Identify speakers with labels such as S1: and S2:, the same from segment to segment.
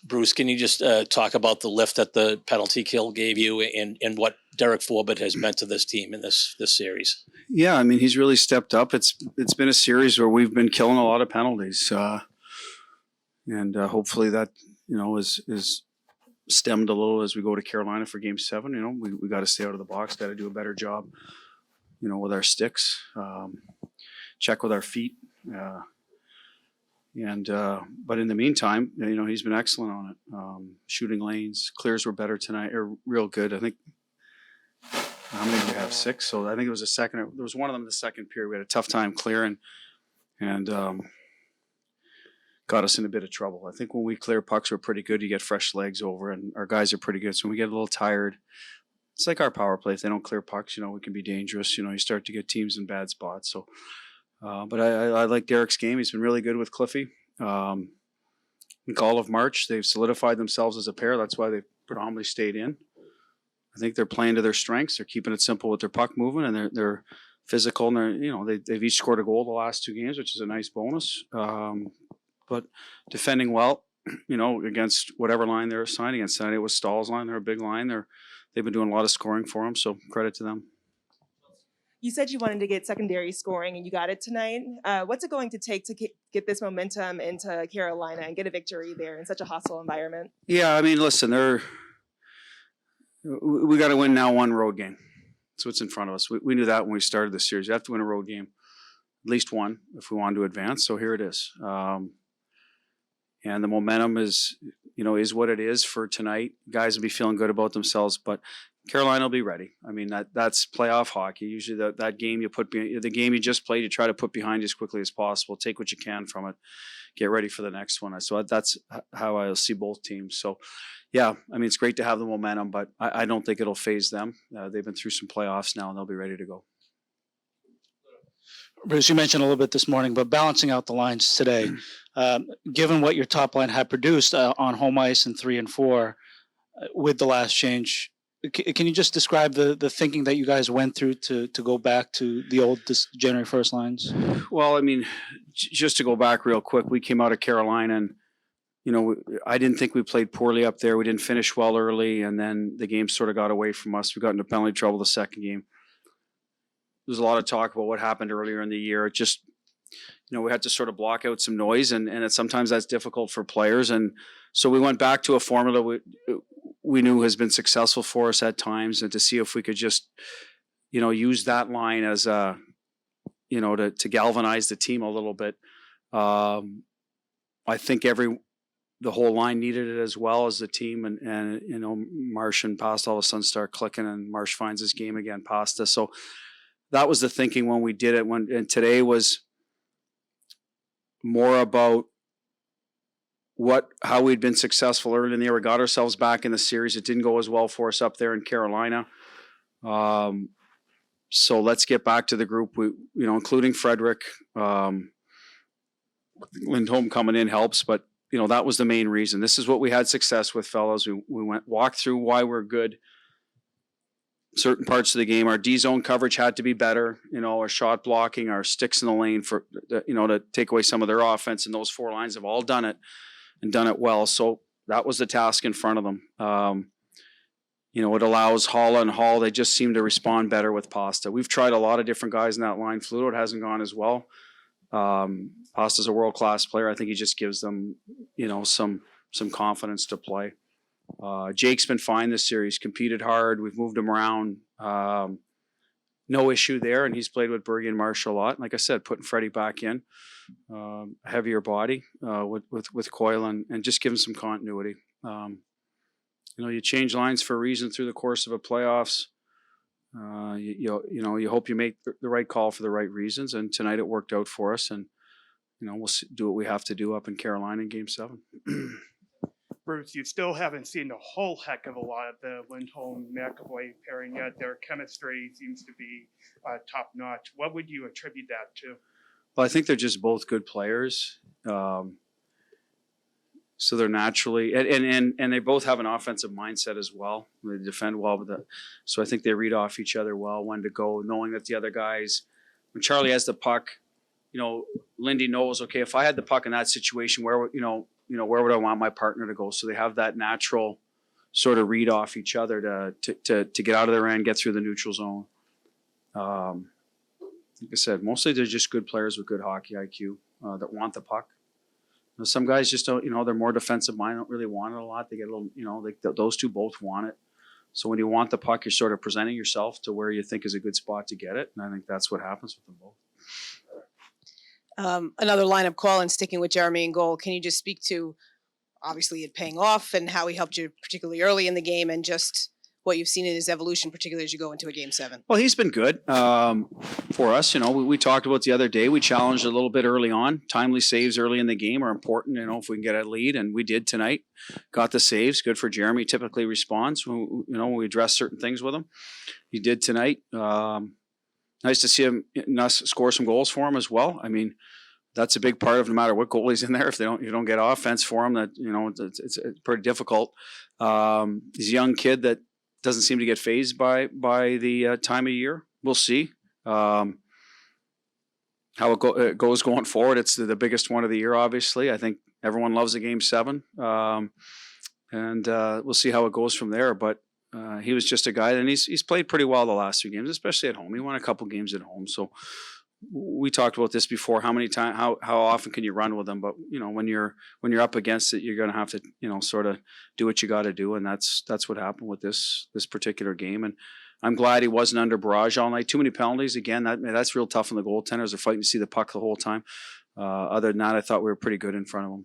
S1: Bruce, can you just talk about the lift that the penalty kill gave you and what Derek Forbett has meant to this team in this series?
S2: Yeah, I mean, he's really stepped up. It's been a series where we've been killing a lot of penalties, and hopefully that is stemmed a little as we go to Carolina for Game 7. We got to stay out of the box, got to do a better job, with our sticks, check with our feet. But in the meantime, he's been excellent on it. Shooting lanes, clears were better tonight, or real good. I think, how many did we have? 6. So I think it was there was one of them in the second period. We had a tough time clearing and got us in a bit of trouble. I think when we clear pucks, we're pretty good. You get fresh legs over, and our guys are pretty good. So when we get a little tired, it's like our power play. If they don't clear pucks, we can be dangerous. You start to get teams in bad spots. So. But I like Derek's game. He's been really good with Cliffy. In all of March, they've solidified themselves as a pair. That's why they've predominantly stayed in. I think they're playing to their strengths. They're keeping it simple with their puck movement, and they're physical. And they've each scored a goal the last 2 games, which is a nice bonus. But defending well, against whatever line they're assigned against. Tonight it was Stahl's line. They're a big line. They've been doing a lot of scoring for them, so credit to them.
S3: You said you wanted to get secondary scoring, and you got it tonight. What's it going to take to get this momentum into Carolina and get a victory there in such a hostile environment? Yeah,
S2: I mean, listen, we got to win now one road game. That's what's in front of us. We knew that when we started the series. You have to win a road game, at least one, if we want to advance. So here it is. And the momentum is what it is for tonight. Guys will be feeling good about themselves, but Carolina will be ready. I mean, that's playoff hockey. Usually that game the game you just played, you try to put behind you as quickly as possible. Take what you can from it. Get ready for the next one. So that's how I see both teams. So, yeah, I mean, it's great to have the momentum, but I don't think it'll phase them. They've been through some playoffs now, and they'll be ready to go.
S4: Bruce, you mentioned a little bit this morning, but balancing out the lines today, given what your top line had produced on home ice in 3 and 4 with the last change, can you just describe the thinking that you guys went through to go back to the old January 1st lines?
S2: Well, I mean, just to go back real quick, we came out of Carolina and, I didn't think we played poorly up there. We didn't finish well early, and then the game sort of got away from us. We got into penalty trouble the second game. There's a lot of talk about what happened earlier in the year. It just, we had to sort of block out some noise, and sometimes that's difficult for players. And so we went back to a formula we knew has been successful for us at times, and to see if we could just, use that line as a, to galvanize the team a little bit. I think the whole line needed it as well as the team, and Marsh and Pasta all of a sudden start clicking, and Marsh finds his game again, Pasta. So that was the thinking when we did it. And today was more about how we'd been successful early in the year. We got ourselves back in the series. It didn't go as well for us up there in Carolina. So let's get back to the group. We, including Frederick, Lindholm coming in helps, but that was the main reason. This is what we had success with, fellas. We walked through why we're good. Certain parts of the game, our D zone coverage had to be better. Our shot blocking, our sticks in the lane for to take away some of their offense. And those 4 lines have all done it and done it well. So that was the task in front of them. It allows Halla and Hall. They just seem to respond better with Pasta. We've tried a lot of different guys in that line. Fluto hasn't gone as well. Pasta's a world-class player. I think he just gives them, some confidence to play. Jake's been fine this series, competed hard. We've moved him around. No issue there, and he's played with Bergie and Marsh a lot. And like I said, putting Freddie back in, a heavier body with Coyle and just give him some continuity. You change lines for a reason through the course of a playoffs. You hope you make the right call for the right reasons, and tonight it worked out for us, and we'll do what we have to do up in Carolina in Game 7.
S5: Bruce, you still haven't seen a whole heck of a lot of the Lindholm-McAvoy pairing yet. Their chemistry seems to be top-notch. What would you attribute that to?
S2: Well, I think they're just both good players. So they're naturally, and they both have an offensive mindset as well. They defend well so I think they read off each other well, when to go, knowing that the other guys, when Charlie has the puck, Lindy knows, okay, if I had the puck in that situation, where where would I want my partner to go? So they have that natural sort of read off each other to get out of their end, get through the neutral zone. Like I said, mostly they're just good players with good hockey IQ that want the puck. Some guys just don't, they're more defensive minded, don't really want it a lot. They get a little, those two both want it. So when you want the puck, you're sort of presenting yourself to where you think is a good spot to get it. And I think that's what happens with them both.
S6: Another lineup call and sticking with Jeremy in goal. Can you just speak to obviously it paying off and how he helped you particularly early in the game and just what you've seen in his evolution, particularly as you go into a game 7?
S2: Well, he's been good for us. We talked about the other day. We challenged a little bit early on. Timely saves early in the game are important, if we can get a lead, and we did tonight. Got the saves. Good for Jeremy. Typically responds when we address certain things with him. He did tonight. Nice to see him score some goals for him as well. I mean, that's a big part of no matter what goalie's in there. If you don't get offense for him, that it's pretty difficult. He's a young kid that doesn't seem to get phased by the time of year. We'll see how it goes going forward. It's the biggest one of the year, obviously. I think everyone loves a game 7, and we'll see how it goes from there. But he was just a guy, and he's played pretty well the last 2 games, especially at home. He won a couple games at home, so we talked about this before. How often can you run with them? But when you're up against it, you're going to have to sort of do what you got to do, and that's what happened with this particular game. And I'm glad he wasn't under barrage all night. Too many penalties again. That's real tough on the goaltenders. They're fighting to see the puck the whole time. Other than that, I thought we were pretty good in front of them.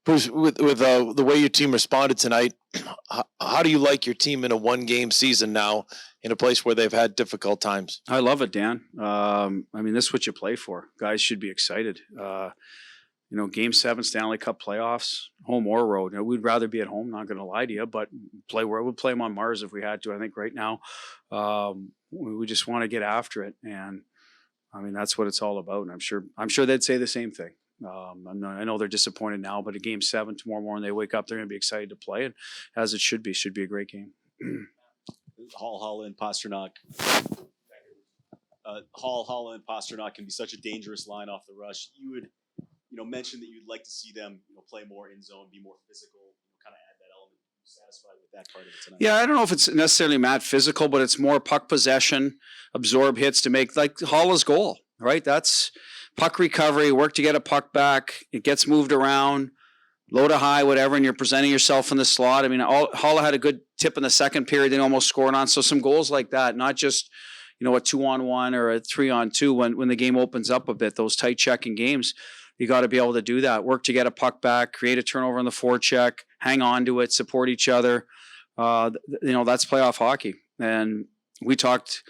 S7: Bruce, with the way your team responded tonight, how do you like your team in a 1-game season now in a place where they've had difficult times?
S2: I love it, Dan. I mean, this is what you play for. Guys should be excited. Game 7 Stanley Cup playoffs, home or road. We'd rather be at home, not going to lie to you, but we'd play them on Mars if we had to. I think right now we just want to get after it. And I mean, that's what it's all about. And I'm sure they'd say the same thing. I know they're disappointed now, but a game 7 tomorrow morning, they wake up, they're going to be excited to play, and as it should be a great game.
S8: Hall, Holland, Pasternak. Holland, Pasternak can be such a dangerous line off the rush. You would, mention that you'd like to see them, play more in zone, be more physical, kind of add that element. Satisfied with that part of it tonight?
S2: Yeah, I don't know if it's necessarily physical, but it's more puck possession, absorb hits to make like Holla's goal, right? That's puck recovery, work to get a puck back. It gets moved around, low to high, whatever, and you're presenting yourself in the slot. I mean, Holla had a good tip in the second period. They almost scored on. So some goals like that, not just, a 2-on-1 or a 3-on-2 when the game opens up a bit, those tight checking games, you got to be able to do that. Work to get a puck back, create a turnover on the forecheck, hang on to it, support each other. That's playoff hockey. And we talked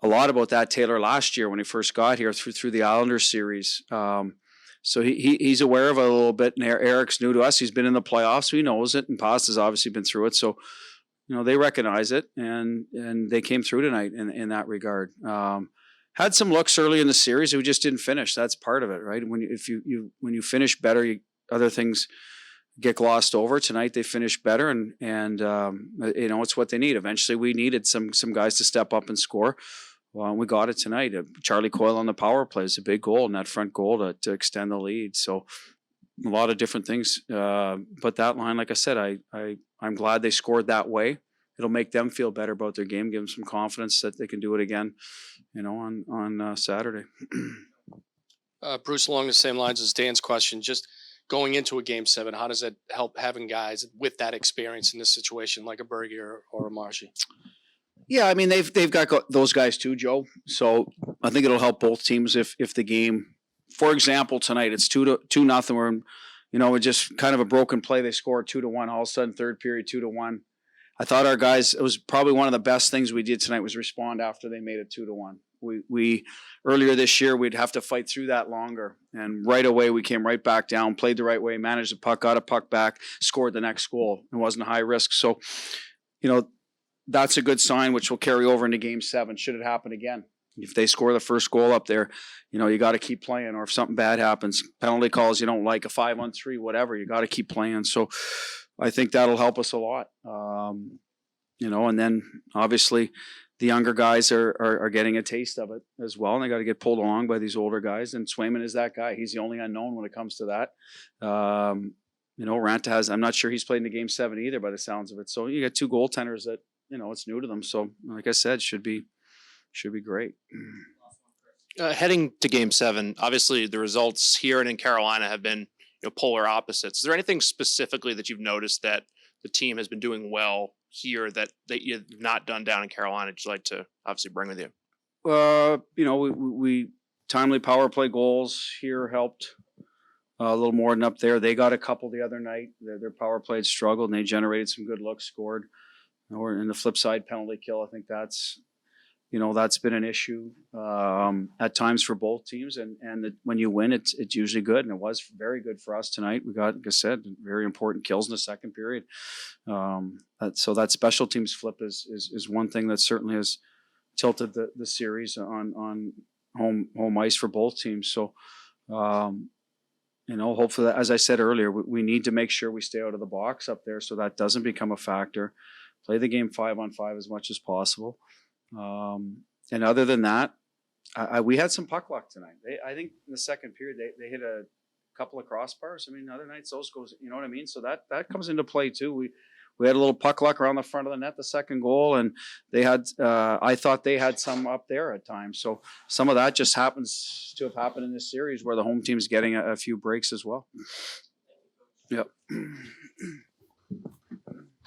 S2: a lot about that, Taylor, last year when he first got here through the Islanders series. So he's aware of it a little bit. And Eric's new to us. He's been in the playoffs, so he knows it. And Pasta's obviously been through it. So, they recognize it, and they came through tonight in that regard. Had some looks early in the series. We just didn't finish. That's part of it, right? When you finish better, other things get glossed over. Tonight they finished better, and it's what they need. Eventually, we needed some guys to step up and score. Well, we got it tonight. Charlie Coyle on the power play is a big goal, and that front goal to extend the lead. So a lot of different things. But that line, like I said, I'm glad they scored that way. It'll make them feel better about their game, give them some confidence that they can do it again, on Saturday.
S9: Bruce, along the same lines as Dan's question, just going into a game 7, how does it help having guys with that experience in this situation, like a Berge or a Marshy?
S2: Yeah, I mean they've got those guys too, Joe. So I think it'll help both teams if the game, for example, tonight it's 2-0. We're just kind of a broken play. They scored 2-1. All of a sudden, third period 2-1. I thought our guys, it was probably one of the best things we did tonight was respond after they made it 2-1. We earlier this year, we'd have to fight through that longer. And right away, we came right back down, played the right way, managed the puck, got a puck back, scored the next goal. It wasn't high risk. So, that's a good sign, which will carry over into game 7. Should it happen again? If they score the first goal up there, you got to keep playing. Or if something bad happens, penalty calls you don't like, a 5-on-3, whatever, you got to keep playing. So I think that'll help us a lot. And then obviously the younger guys are getting a taste of it as well, and they got to get pulled along by these older guys. And Swayman is that guy. He's the only unknown when it comes to that. Ranta has. I'm not sure he's played in the game 7 either, by the sounds of it. So you got 2 goaltenders that it's new to them. So like I said, should be great.
S10: Heading to Game 7, obviously the results here and in Carolina have been polar opposites. Is there anything specifically that you've noticed that the team has been doing well here that you've not done down in Carolina that you'd like to obviously bring with you?
S2: We timely power play goals here helped a little more than up there. They got a couple the other night. Their power play had struggled, and they generated some good looks, scored. Or in the flip side, penalty kill. I think that's been an issue at times for both teams. And when you win, it's usually good, and it was very good for us tonight. We got, like I said, very important kills in the second period. So that special teams flip is one thing that certainly has tilted the series on home ice for both teams. So, hopefully, as I said earlier, we need to make sure we stay out of the box up there so that doesn't become a factor. Play the game 5-on-5 as much as possible. And other than that, we had some puck luck tonight. I think in the second period, they hit a couple of crossbars. I mean, other nights those goes, you know what I mean? So that comes into play too. We had a little puck luck around the front of the net, the second goal, and they had, I thought they had some up there at times. So some of that just happens to have happened in this series where the home team's getting a few breaks as well. Yep.